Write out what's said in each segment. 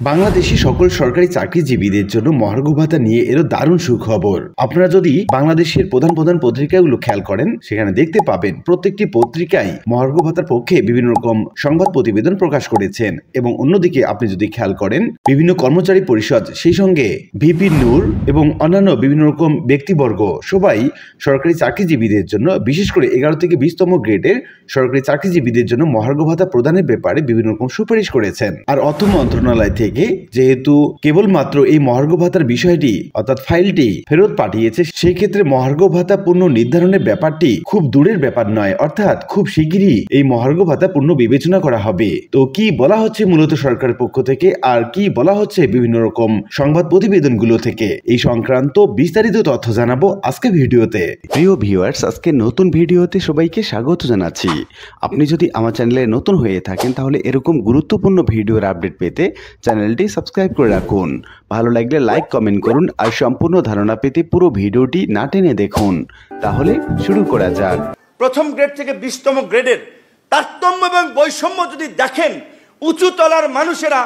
বাংলাদেশি সকল সরকারি চাকরিজীবীদের জন্য মহার্ঘ ভাতা নিয়ে এলো দারুণ সুখবর। আপনারা যদি বাংলাদেশের প্রধান প্রধান পত্রিকাগুলো খেয়াল করেন, সেখানে দেখতে পাবেন প্রত্যেকটি পত্রিকায় মহার্ঘ ভাতার পক্ষে বিভিন্ন রকম সংবাদ প্রতিবেদন প্রকাশ করেছেন। এবং অন্যদিকে আপনি যদি খেয়াল করেন, বিভিন্ন কর্মচারী পরিষদ, সেই সঙ্গে ভিপি নূর এবং অন্যান্য বিভিন্ন রকম ব্যক্তিবর্গ সবাই সরকারি চাকরিজীবীদের জন্য, বিশেষ করে 11 থেকে 20তম গ্রেডের সরকারি চাকরিজীবীদের জন্য মহার্ঘ ভাতা প্রদানের ব্যাপারে বিভিন্ন রকম সুপারিশ করেছেন। আর অর্থ মন্ত্রণালয় থেকে যেহেতু কেবলমাত্র এই মহার্ঘ ভাতার বিষয়টি অর্থাৎ ফাইলটি ফেরত পাঠিয়েছে, সেই ক্ষেত্রে মহার্ঘ ভাতা পূর্ণ নির্ধারণের ব্যাপারটি খুব দূরের ব্যাপার নয়, অর্থাৎ খুব শিগগিরই এই মহার্ঘ ভাতা পূর্ণ বিবেচনা করা হবে। তো কি বলা হচ্ছে মূলত সরকারের পক্ষ থেকে, আর কি বলা হচ্ছে বিভিন্ন রকম সংবাদ প্রতিবেদনগুলো থেকে, এই সংক্রান্ত বিস্তারিত তথ্য জানাবো আজকে ভিডিওতে। প্রিয় ভিউয়ার্স, আজকে নতুন ভিডিওতে সবাইকে স্বাগত জানাচ্ছি। আপনি যদি আমার চ্যানেলে নতুন হয়ে থাকেন, তাহলে এরকম গুরুত্বপূর্ণ ভিডিওর আপডেট পেতে চ্যানেলটি সাবস্ক্রাইব করে রাখুন। ভালো লাগলে লাইক কমেন্ট করুন, আর সম্পূর্ণ ধারণা পেতে পুরো ভিডিওটি না টেনে দেখুন। তাহলে শুরু করা যাক। প্রথম গ্রেড থেকে 20তম গ্রেডের তারতম্য এবং বৈষম্য যদি দেখেন, উঁচু তলার মানুষেরা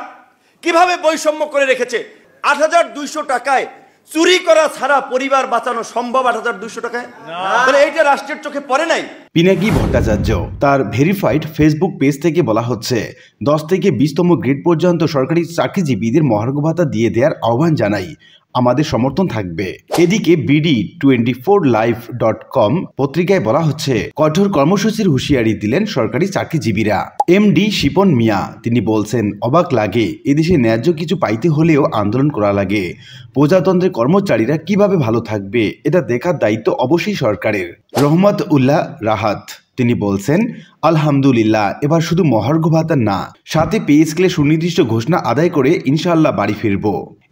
কিভাবে বৈষম্য করে রেখেছে। ৮,২০০ টাকায় চুরি করা ছাড়া পরিবার বাঁচানো সম্ভব? ৮,২০০ টাকায়? তাহলে এইটা রাষ্ট্রের চোখে পড়ে নাই? পিনাকি ভট্টাচার্য তার ভেরিফাইড ফেসবুক পেজ থেকে বলা হচ্ছে, 10 থেকে 20তম গ্রেড পর্যন্ত সরকারি চাকরিজীবীদের মহার্ঘ ভাতা দিয়ে দেওয়ার আহ্বান জানাই, আমাদের সমর্থন থাকবে। এদিকে BD24live.com পত্রিকায় বলা হচ্ছে, কঠোর কর্মসূচির হুঁশিয়ারি দিলেন সরকারি চাকরিজীবীরা। এমডি শিপন মিয়া তিনি বলছেন, অবাক লাগে, এদেশে ন্যায্য কিছু পাইতে হলেও আন্দোলন করা লাগে। প্রজাতন্ত্রের কর্মচারীরা কিভাবে ভালো থাকবে, এটা দেখার দায়িত্ব অবশ্যই সরকারের। রহমত উল্লাহ রাহাত তিনি বলছেন, আলহামদুলিল্লাহ, এবার শুধু মহার্ঘ ভাতা না, সাথে পে স্কেলে সুনির্দিষ্ট ঘোষণা আদায় করে ইনশাআল্লাহ বাড়ি ফিরব।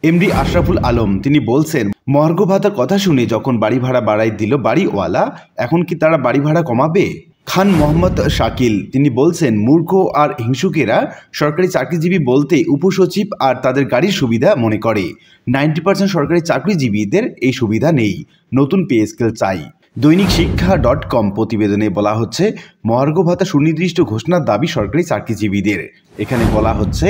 এমডি আশরাফুল আলম তিনি বলছেন, মহার্ঘ ভাতার কথা শুনে যখন বাড়ি ভাড়া বাড়াই দিল বাড়িওয়ালা, এখন কি তারা বাড়ি ভাড়া কমাবে? খান মোহাম্মদ শাকিল তিনি বলছেন, মূর্খ আর হিংসুকেরা সরকারি চাকরিজীবী বলতে উপসচিব আর তাদের গাড়ির সুবিধা মনে করে। 90% সরকারি চাকরিজীবীদের এই সুবিধা নেই, নতুন পে স্কেল চাই। দৈনিক শিক্ষা.com প্রতিবেদনে বলা হচ্ছে, মহার্ঘ ভাতা সুনির্দিষ্ট ঘোষণার দাবি সরকারি চাকরিজীবীদের। এখানে বলা হচ্ছে,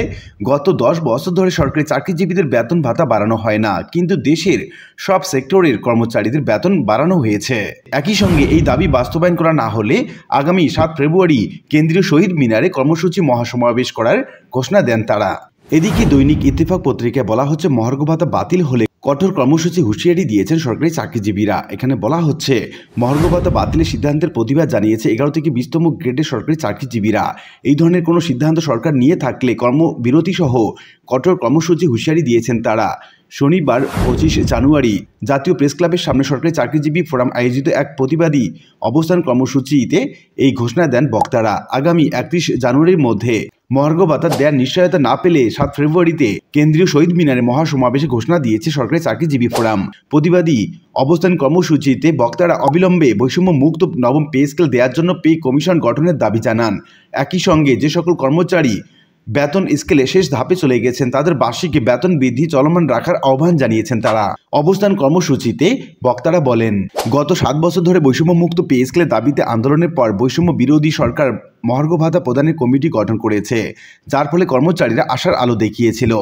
গত 10 বছর ধরে সরকারি চাকরিজীবীদের বেতন ভাতা বাড়ানো হয় না, কিন্তু দেশের সব সেক্টরের কর্মচারীদের বেতন বাড়ানো হয়েছে। একই সঙ্গে এই দাবি বাস্তবায়ন করা না হলে আগামী 7 ফেব্রুয়ারি কেন্দ্রীয় শহীদ মিনারে কর্মসূচি মহাসমাবেশ করার ঘোষণা দেন তারা। এদিকে দৈনিক ইত্তেফাক পত্রিকায় বলা হচ্ছে, মহার্ঘ ভাতা বাতিল হলে কঠোর কর্মসূচি হুঁশিয়ারি দিয়েছেন সরকারি চাকরিজীবীরা। এখানে বলা হচ্ছে, মহার্ঘ ভাতা বাতিলের সিদ্ধান্তের প্রতিবাদ জানিয়েছে 11 থেকে 20তম গ্রেডের সরকারি চাকরিজীবীরা। এই ধরনের কোনো সিদ্ধান্ত সরকার নিয়ে থাকলে কর্মবিরতি সহ কঠোর কর্মসূচি হুঁশিয়ারি দিয়েছেন তারা। শনিবার 25 জানুয়ারি জাতীয় প্রেস ক্লাবের সামনে সরকারি চাকরিজীবী ফোরাম আয়োজিত এক প্রতিবাদী অবস্থান কর্মসূচিতে এই ঘোষণা দেন বক্তারা। আগামী 31 জানুয়ারির মধ্যে মহার্ঘ ভাতা দেওয়ার নিশ্চয়তা না পেলে 7 ফেব্রুয়ারিতে কেন্দ্রীয় শহীদ মিনারে মহাসমাবেশে ঘোষণা দিয়েছে সরকারি চাকরিজীবী ফোরাম। প্রতিবাদী অবস্থান কর্মসূচিতে বক্তারা অবিলম্বে বৈষম্য মুক্ত নবম পে স্কেল দেওয়ার জন্য পে কমিশন গঠনের দাবি জানান। একই সঙ্গে যে সকল কর্মচারী বেতন স্কেলে শেষ ধাপে চলে গেছেন, তাদের বার্ষিক বেতন বৃদ্ধি চলমান রাখার আহ্বান জানিয়েছেন তারা। অবস্থান কর্মসূচিতে বক্তারা বলেন, গত 7 বছর ধরে বৈষম্য মুক্ত পে স্কেলের দাবিতে আন্দোলনের পর বৈষম্য বিরোধী সরকার মহার্ঘ ভাতা প্রদানের কমিটি গঠন করেছে, যার ফলে কর্মচারীরা আশার আলো দেখিয়েছিল।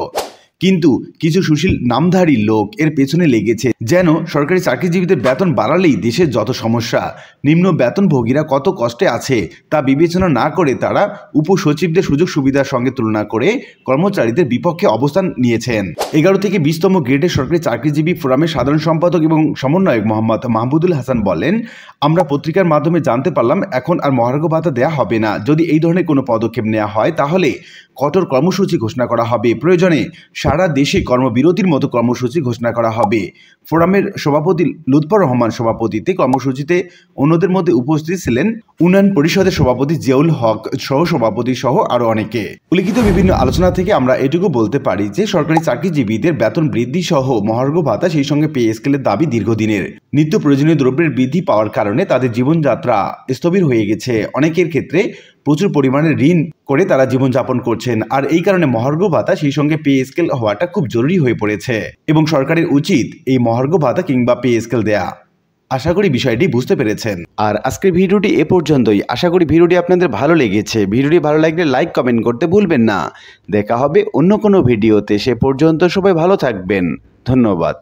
কিন্তু কিছু সুশীল নামধারী লোক এর পেছনে লেগেছে, যেন সরকারি চাকরিজীবীদের বেতন বাড়ালেই দেশের যত সমস্যা। নিম্ন বেতনভোগীরা কত কষ্টে আছে তা বিবেচনা না করে তারা উপসচিবদের সুযোগ সুবিধার সঙ্গে তুলনা করে কর্মচারীদের বিপক্ষে অবস্থান নিয়েছেন। 11 থেকে 20তম গ্রেডের সরকারি চাকরিজীবী ফোরামের সাধারণ সম্পাদক এবং সমন্বয়ক মোহাম্মদ মাহমুদুল হাসান বলেন, আমরা পত্রিকার মাধ্যমে জানতে পারলাম এখন আর মহার্ঘ ভাতা দেওয়া হবে না। যদি এই ধরনের কোনো পদক্ষেপ নেওয়া হয়, তাহলে কঠোর কর্মসূচি ঘোষণা করা হবে, প্রয়োজনে সারা দেশে কর্মবিরতির মতো কর্মসূচি ঘোষণা করা হবে। ফোরামের সভাপতি লুৎফর রহমান সভাপতিত্বে কর্মসূচিতে অন্যদের মধ্যে উপস্থিত ছিলেন উন্নয়ন পরিষদের সভাপতি জিয়াউল হক সহ সভাপতি সহ আরো অনেকে। উল্লিখিত বিভিন্ন আলোচনা থেকে আমরা এটুকু বলতে পারি যে, সরকারি চাকরিজীবীদের বেতন বৃদ্ধি সহ মহার্ঘ ভাতা, সেই সঙ্গে পে স্কেলের দাবি দীর্ঘদিনের। নিত্য প্রয়োজনীয় দ্রব্যের বৃদ্ধি পাওয়ার কারণে তাদের জীবনযাত্রা স্থবির হয়ে গেছে। অনেকের ক্ষেত্রে প্রচুর পরিমাণে ঋণ করে তারা জীবনযাপন করছেন, আর এই কারণে মহার্ঘ ভাতা সেই সঙ্গে পে স্কেল হওয়াটা খুব জরুরি হয়ে পড়েছে এবং সরকারের উচিত এই মহার্ঘ ভাতা কিংবা পে স্কেল দেয়া। আশা করি বিষয়টি বুঝতে পেরেছেন। আর আজকের ভিডিওটি এ পর্যন্তই। আশা করি ভিডিওটি আপনাদের ভালো লেগেছে। ভিডিওটি ভালো লাগলে লাইক কমেন্ট করতে ভুলবেন না। দেখা হবে অন্য কোনো ভিডিওতে। সে পর্যন্ত সবাই ভালো থাকবেন। ধন্যবাদ।